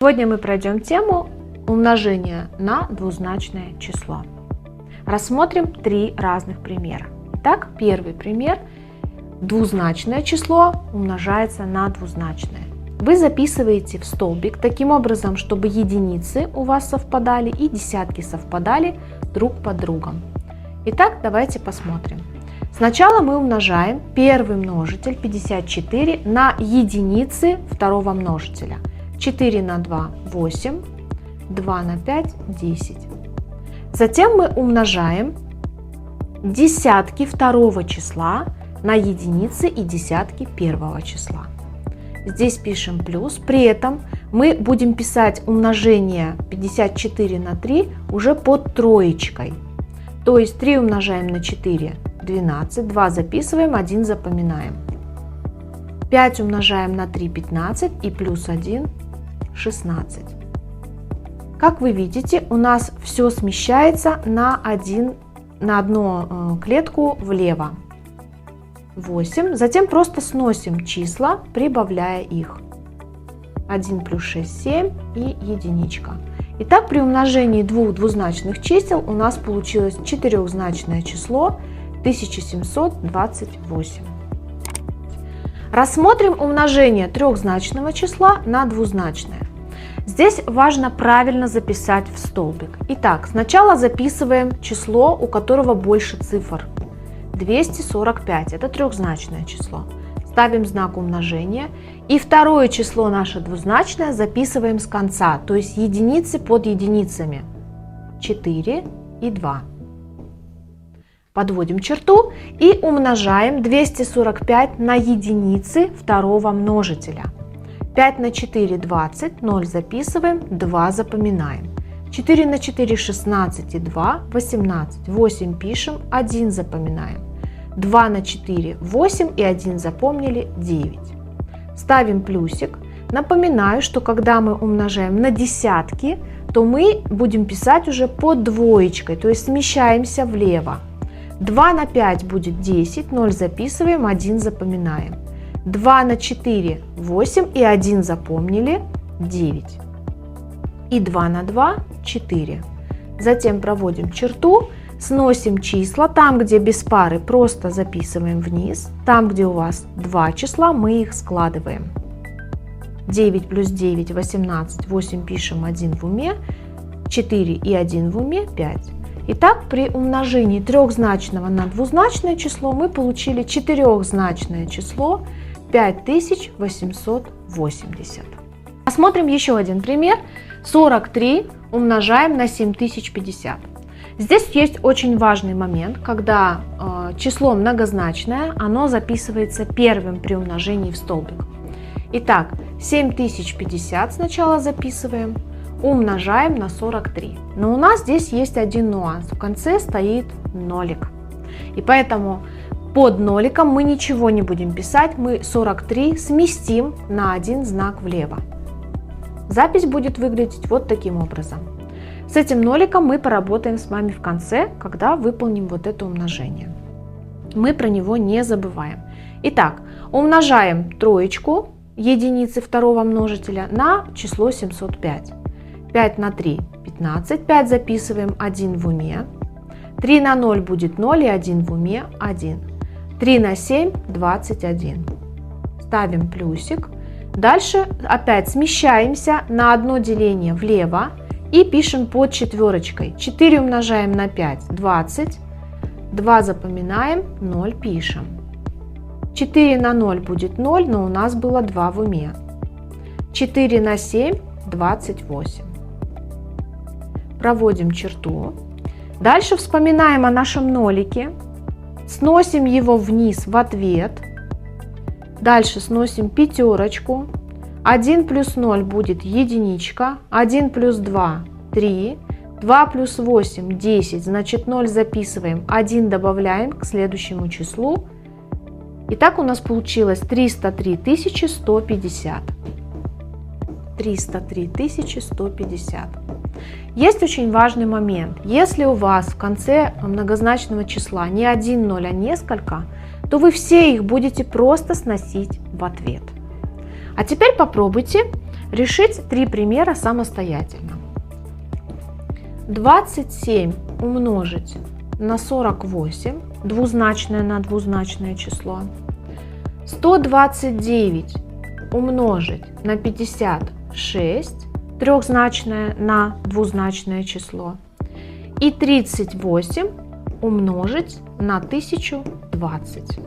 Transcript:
Сегодня мы пройдем тему умножения на двузначное число. Рассмотрим 3 разных примера. Итак, первый пример. Двузначное число умножается на двузначное. Вы записываете в столбик таким образом, чтобы единицы у вас совпадали и десятки совпадали друг под другом. Итак, давайте посмотрим. Сначала мы умножаем первый множитель 54 на единицы второго множителя. 4 на 2 – 8, 2 на 5 – 10. Затем мы умножаем десятки второго числа на единицы и десятки первого числа. Здесь пишем плюс, при этом мы будем писать умножение 54 на 3 уже под троечкой. То есть 3 умножаем на 4 – 12, 2 записываем, 1 запоминаем. 5 умножаем на 3 – 15 и плюс 1 – 16. Как вы видите, у нас все смещается на одну клетку влево. 8. Затем просто сносим числа, прибавляя их. 1 плюс 6 – 7 и единичка. Итак, при умножении двух двузначных чисел у нас получилось четырехзначное число 1728. Рассмотрим умножение трехзначного числа на двузначное. Здесь важно правильно записать в столбик. Итак, сначала записываем число, у которого больше цифр. 245 – это трехзначное число. Ставим знак умножения. И второе число наше двузначное записываем с конца, то есть единицы под единицами. 4 и 2. Подводим черту и умножаем 245 на единицы второго множителя. 5 на 4 – 20, 0 записываем, 2 запоминаем. 4 на 4 – 16 и 2 – 18, 8 пишем, 1 запоминаем. 2 на 4 – 8 и 1 запомнили, 9. Ставим плюсик. Напоминаю, что когда мы умножаем на десятки, то мы будем писать уже под двоечкой, то есть смещаемся влево. 2 на 5 будет 10, 0 записываем, 1 запоминаем. 2 на 4 – 8 и 1 запомнили, 9. И 2 на 2 – 4. Затем проводим черту, сносим числа. Там, где без пары, просто записываем вниз. Там, где у вас два числа, мы их складываем. 9 плюс 9 – 18, 8 пишем, 1 в уме, 4 и 1 в уме – 5. Итак, при умножении трехзначного на двузначное число мы получили четырехзначное число 5880. Посмотрим еще один пример. 43 умножаем на 7050. Здесь есть очень важный момент, когда число многозначное, оно записывается первым при умножении в столбик. Итак, 7050 сначала записываем. Умножаем на 43. Но у нас здесь есть один нюанс. В конце стоит нолик. И поэтому под ноликом мы ничего не будем писать. Мы 43 сместим на один знак влево. Запись будет выглядеть вот таким образом. С этим ноликом мы поработаем с вами в конце, когда выполним вот это умножение. Мы про него не забываем. Итак, умножаем троечку, единицы второго множителя, на число 705. 5 на 3 – 15, 5 записываем, 1 в уме. 3 на 0 будет 0 и 1 в уме – 1. 3 на 7 – 21. Ставим плюсик. Дальше опять смещаемся на одно деление влево и пишем под четверочкой. 4 умножаем на 5 – 20. 2 запоминаем, 0 пишем. 4 на 0 будет 0, но у нас было 2 в уме. 4 на 7 – 28. Проводим черту. Дальше вспоминаем о нашем нолике. Сносим его вниз в ответ. Дальше сносим пятерочку. 1 плюс 0 будет единичка. 1 плюс 2 – 3. 2 плюс 8 – 10. Значит 0 записываем. 1 добавляем к следующему числу. Итак, у нас получилось 303 150. 303 150. Есть очень важный момент. Если у вас в конце многозначного числа не один ноль, а несколько, то вы все их будете просто сносить в ответ. А теперь попробуйте Решить 3 примера самостоятельно. 27 умножить на 48, двузначное на двузначное число. 129 умножить на 56, трехзначное на двузначное число. И 38 умножить на 1020.